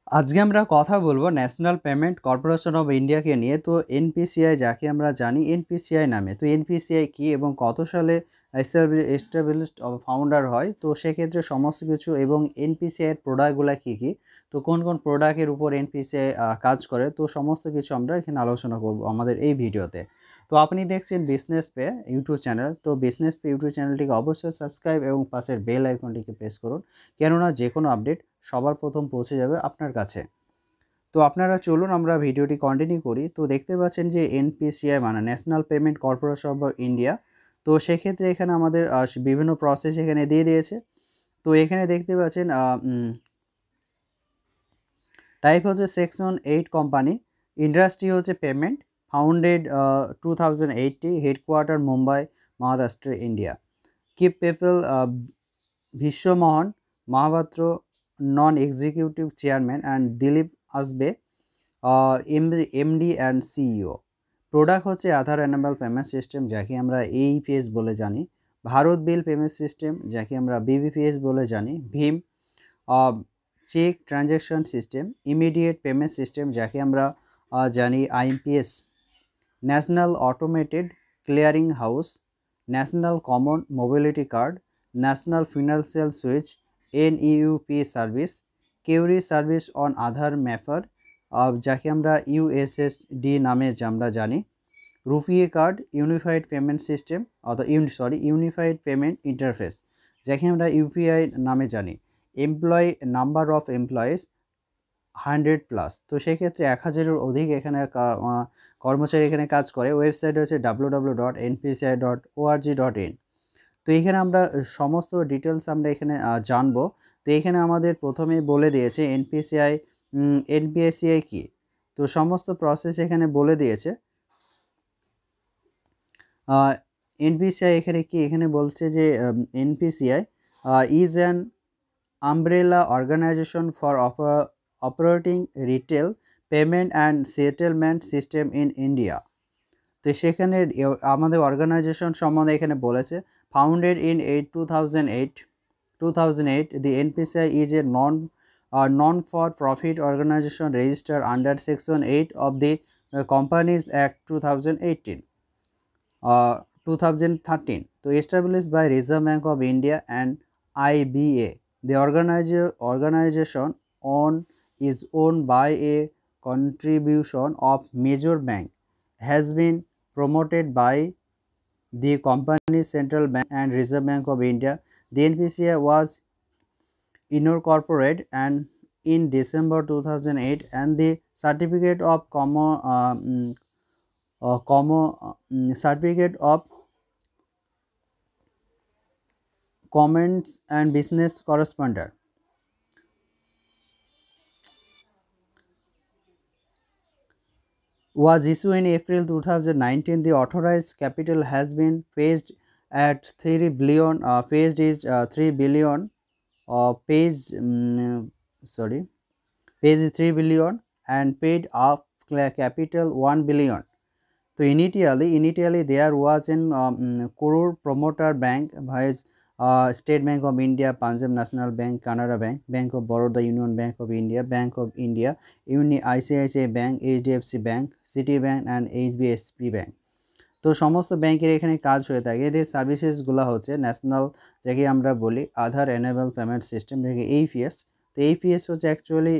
আজকে আমরা কথা বলবো ন্যাশনাল পেমেন্ট কর্পোরেশন অফ ইন্ডিয়াকে নিয়ে। তো এনপিসিআই যাকে আমরা জানি এনপিসিআই নামে। তো এনপিসিআই কি এবং কত সালে এস্টাবলিশড ফাউন্ডার হয়, তো সেক্ষেত্রে সমস্ত কিছু এবং এনপিসিআই এর প্রোডাক্টগুলো কী কী, তো কোন কোন প্রোডাক্টের উপর এনপিসিআই কাজ করে, তো সমস্ত কিছু আমরা এখানে আলোচনা করব আমাদের এই ভিডিওতে। তো আপনি দেখছেন বিজনেস পে ইউটিউব চ্যানেল। তো বিজনেস পে ইউটিউব চ্যানেলটিকে অবশ্যই সাবস্ক্রাইব এবং পাশের বেল আইকনটিকে প্রেস করুন, কেননা যে কোনো আপডেট সবার প্রথম পৌঁছে যাবে আপনার কাছে। তো আপনারা চলুন আমরা ভিডিওটি কন্টিনিউ করি। তো দেখতে পাচ্ছেন যে এনপিসিআই মানে national payment corporation of India. তো সেক্ষেত্রে এখানে আমাদের বিভিন্ন প্রসেস এখানে দিয়ে দিয়েছে। তো এখানে দেখতে পাচ্ছেন টাইপ হচ্ছে সেকশন 8 কোম্পানি, ইন্ডাস্ট্রি হচ্ছে payment, founded 2080, headquarter Mumbai, Maharashtra, India. Key people Biswamohan Mahapatra, non executive chairman, and Dilip Asbe MD and CEO. Product হচ্ছে আধার এনেবল পেমেন্ট সিস্টেম, যাকে আমরা এইপিএস বলে জানি। ভারত বিল পেমেন্ট সিস্টেম, যাকে আমরা বিবিপিএস বলে জানি। ভীম check transaction system, immediate payment system, যাকে আমরা জানি IMPS. National automated clearing house, national common mobility card, national financial switch, NUP service, query service on Aadhaar mapper, যাকে আমরা ইউএসএসডি নামে আমরা জানি। RuPay card, unified payment system অর্থাৎ ইউনিফাইড পেমেন্ট ইন্টারফেস, যাকে আমরা ইউপিআই নামে জানি। Employee number of employees 100+। তো সেক্ষেত্রে 1000-এর অধিক এখানে কর্মচারী এখানে কাজ করে। ওয়েবসাইট হচ্ছে www.npci.org.in। তো এখানে আমরা সমস্ত ডিটেলস আমরা এখানে জানবো। তো এখানে আমাদের প্রথমেই বলে দিয়েছে এনপিসিআই কি। তো সমস্ত প্রসেস এখানে বলে দিয়েছে। এনপিসিআই এখানে কি, এখানে বলছে যে NPCI is an umbrella organization for operating retail payment and settlement system in India। তো সেখানে আমাদের অর্গানাইজেশন সম্বন্ধে এখানে বলেছে, founded in 2008, the NPCI is a non-for-profit organization registered under Section 8 of the Companies Act 2013, to established by Reserve Bank of India and IBA. The organization is owned by a contribution of major bank, has been promoted by the company Central Bank and Reserve Bank of India. The NPCI was incorporated and in December 2008, and the certificate of certificate of comments and business correspondent was issued in April 2019. The authorized capital has been phased at 3 billion. Phased is 3 billion. Phased is 3 billion and paid off capital 1 billion. So initially there was an crore promoter bank, vice State Bank of India, Punjab National Bank, Canara Bank, Bank of Baroda, Union Bank of India, Bank of India, ICICI Bank, HDFC Bank, City Bank and HBSP Bank। তো সমস্ত ব্যাংকের এখানে কাজ হয়ে থাকে। এদের সার্ভিসেসগুলো হচ্ছে national, যাকে আমরা বলি আধার এনেবল পেমেন্ট সিস্টেম, যাকে এইপিএস। তো এইপিএস হচ্ছে অ্যাকচুয়ালি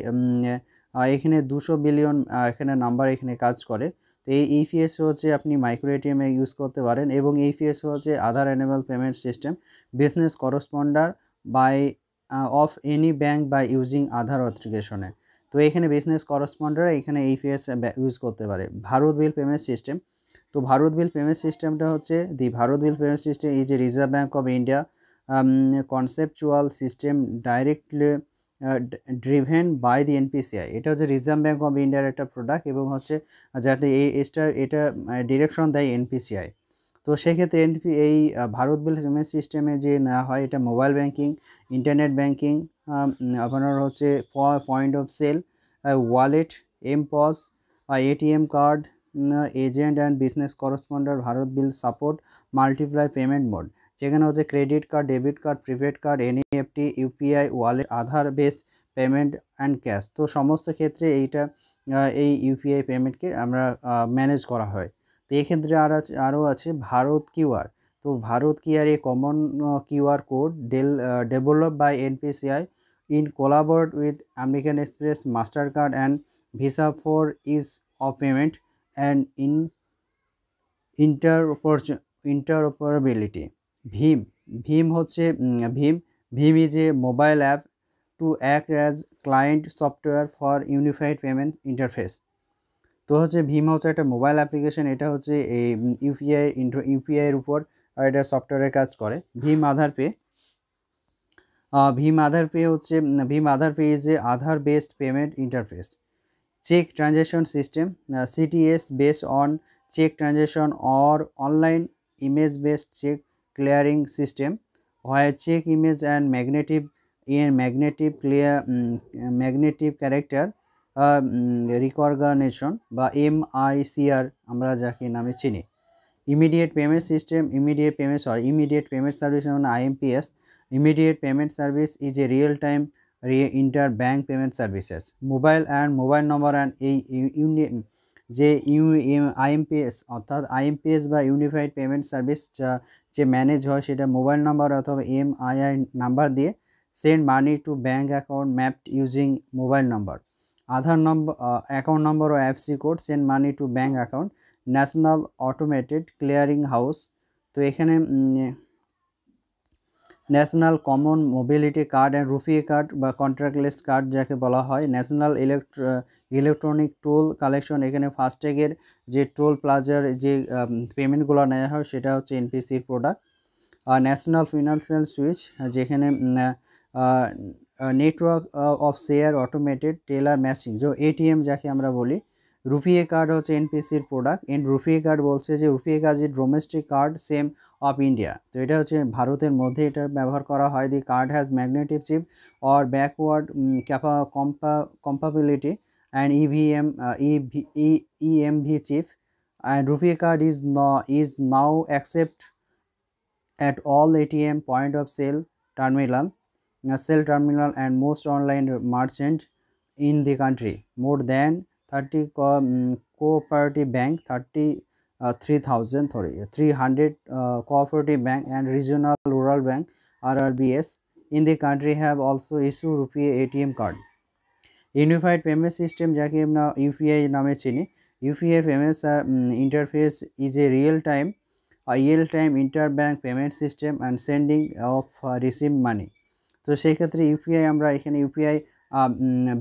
এখানে 200 বিলিয়ন এখানে নাম্বার এখানে কাজ করে। তো এই ইপিএস হচ্ছে আপনি মাইক্রো এটিএমে ইউজ করতে পারেন, এবং ইপিএস হচ্ছে Aadhaar enable payment system business correspondent by of any bank by using Aadhaar অথেন্টিকেশনে। তো এখানে বিজনেস করসপন্ডার এখানে ইপিএস ইউজ করতে পারে। ভারত বিল পেমেন্ট সিস্টেম, তো ভারত বিল পেমেন্ট সিস্টেমটা হচ্ছে Bharat bill payment system is a Reserve Bank of India conceptual system directly driven by the NPCI. এটা হচ্ছে রিজার্ভ ব্যাঙ্ক অফ ইন্ডিয়ার একটা প্রোডাক্ট, এবং হচ্ছে যাতে এটা ডিরেকশন দেয় এনপিসিআই। তো সেক্ষেত্রে এই ভারত বিল পেমেন্ট সিস্টেমে যে নেওয়া হয়, এটা মোবাইল ব্যাঙ্কিং, ইন্টারনেট ব্যাঙ্কিং, আপনার হচ্ছে point of sale, wallet, mPOS, ATM card, agent and business correspondent. Bharat bill support multiply payment mode, যেখানে হচ্ছে credit card, debit card, prepaid card, NEFT, UPI, wallet, Aadhaar base payment and cash. তো সমস্ত ক্ষেত্রে এইটা এই UPI পেমেন্টকে আমরা ম্যানেজ করা হয়। তো এক্ষেত্রে আরও আছে ভারত কিউআর। তো Bharat QR a common QR code develop by NPCI in collaborate with American Express, MasterCard and Visa for ease of payment and in interoperability. Bhim Bhim হচ্ছে Bhim is a mobile app to act as client software for unified payment interface. তো হচ্ছে ভীম হচ্ছে একটা mobile application, এটা হচ্ছে এই ইউপিআইয়ের উপর এটা সফটওয়্যারের কাজ করে। ভীম আধার পে হচ্ছে ভীম Aadhaar pay is a Aadhaar based payment interface. check transaction system CTS based on check transaction or online image based check clearing system, where check image and magnetic character recognition বা MICR আমরা যাকে নামে চিনি। immediate payment service on IMPS. Immediate payment service is a real time interbank payment services. Mobile number and এই যে IMPS অর্থাৎ IMPS বা unified payment service যে ম্যানেজ হয় সেটা মোবাইল নাম্বার অথবা MII নাম্বার দিয়ে send money to bank account mapped using mobile number. Aadhaar number account number ও IFSC code send money to bank account. National automated clearing house. তো এখানে national common mobility card and RuPay card বা contactless card যাকে বলা হয়। National electronic toll collection, এখানে ফাস্ট্যাগের যে toll প্লাজার যে পেমেন্টগুলো নেওয়া হয় সেটা হচ্ছে এনপিসির প্রোডাক্ট। ন্যাশনাল ফিনান্সিয়াল সুইচ, যেখানে network of share automated teller matching যে এটিএম যাকে আমরা বলি। রুপিয়ে কার্ড হচ্ছে এনপিসির প্রোডাক্ট। রুপিয়ে কার্ড বলছে যে রুপিয়ে কার্ড যে domestic card scheme of India. তো এটা হচ্ছে ভারতের মধ্যে এটা ব্যবহার করা হয়। The card has magnetic chip or backward compatibility and EMV chip and RuPay card is now accept at all ATM point of sale terminal and most online merchant in the country. More than 30 cooperative bank, 300 cooperative bank and regional rural bank RRBS in the country have also issued rupee ATM card. Unified payment system যাকে আমরা UPI নামে চিনি। UPI payments interface is a real time interbank payment system and sending of receive money. তো সেই ক্ষেত্রে UPI আমরা এখানে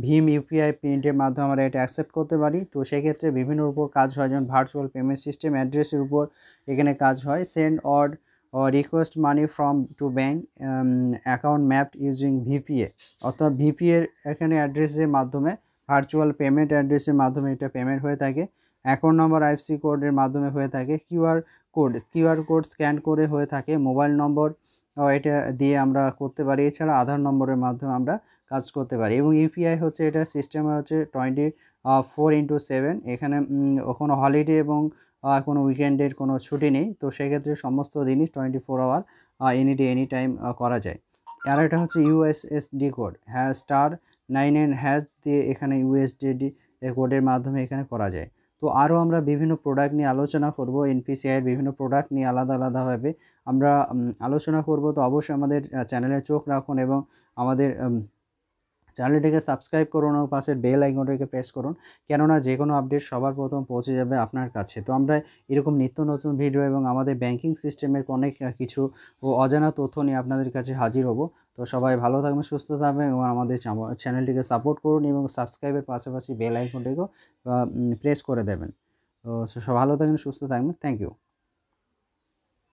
Bhim UPI পেমেন্টের মাধ্যমে আমরা এটা অ্যাকসেপ্ট করতে পারি। তো সেক্ষেত্রে বিভিন্ন উপর কাজ হয়, যেমন ভার্চুয়াল পেমেন্ট সিস্টেম অ্যাড্রেসের উপর এখানে কাজ হয়। Send or request money from two bank account mapped using VPA, অর্থাৎ ভিপিএর এখানে অ্যাড্রেসের মাধ্যমে ভার্চুয়াল পেমেন্ট অ্যাড্রেসের মাধ্যমে এটা পেমেন্ট হয়ে থাকে। অ্যাকাউন্ট নম্বর আইএফসি কোডের মাধ্যমে হয়ে থাকে। কিউআর কোড স্ক্যান করে হয়ে থাকে। মোবাইল নম্বর এটা দিয়ে আমরা করতে পারি। এছাড়া আধার নম্বরের মাধ্যমে আমরা কাজ করতে পারি। এবং ইউপিআই হচ্ছে এটা সিস্টেম হচ্ছে 24/7। এখানে কোনো হলিডে এবং কোনো উইকেন্ডের কোনো ছুটি নেই। তো সেক্ষেত্রে সমস্ত দিনই 24 hour any day any time করা যায়। আর এটা হচ্ছে ইউএসএসডি কোড *99# দিয়ে এখানে ইউএসডি কোডের মাধ্যমে এখানে করা যায়। তো আরও আমরা বিভিন্ন প্রোডাক্ট নিয়ে আলোচনা করব। এনপিসিআইয়ের বিভিন্ন প্রোডাক্ট নিয়ে আলাদাভাবে আমরা আলোচনা করব। তো অবশ্যই আমাদের চ্যানেলে চোখ রাখুন এবং আমাদের চ্যানেলটিকে সাবস্ক্রাইব করুন ও পাশের বেল আইকনটিকে প্রেস করুন, কেননা যে কোনো আপডেট সবার প্রথম পৌঁছে যাবে আপনার কাছে। তো আমরা এরকম নিত্য নতুন ভিডিও এবং আমাদের ব্যাংকিং সিস্টেমের অনেক কিছু ও অজানা তথ্য নিয়ে আপনাদের কাছে হাজির হব। তো সবাই ভালো থাকবেন, সুস্থ থাকবেন এবং আমাদের চ্যানেলটিকে সাপোর্ট করুন এবং সাবস্ক্রাইবের পাশাপাশি বেল আইকনটিকেও প্রেস করে দেবেন। তো ভালো থাকবেন, সুস্থ থাকবেন। Thank you.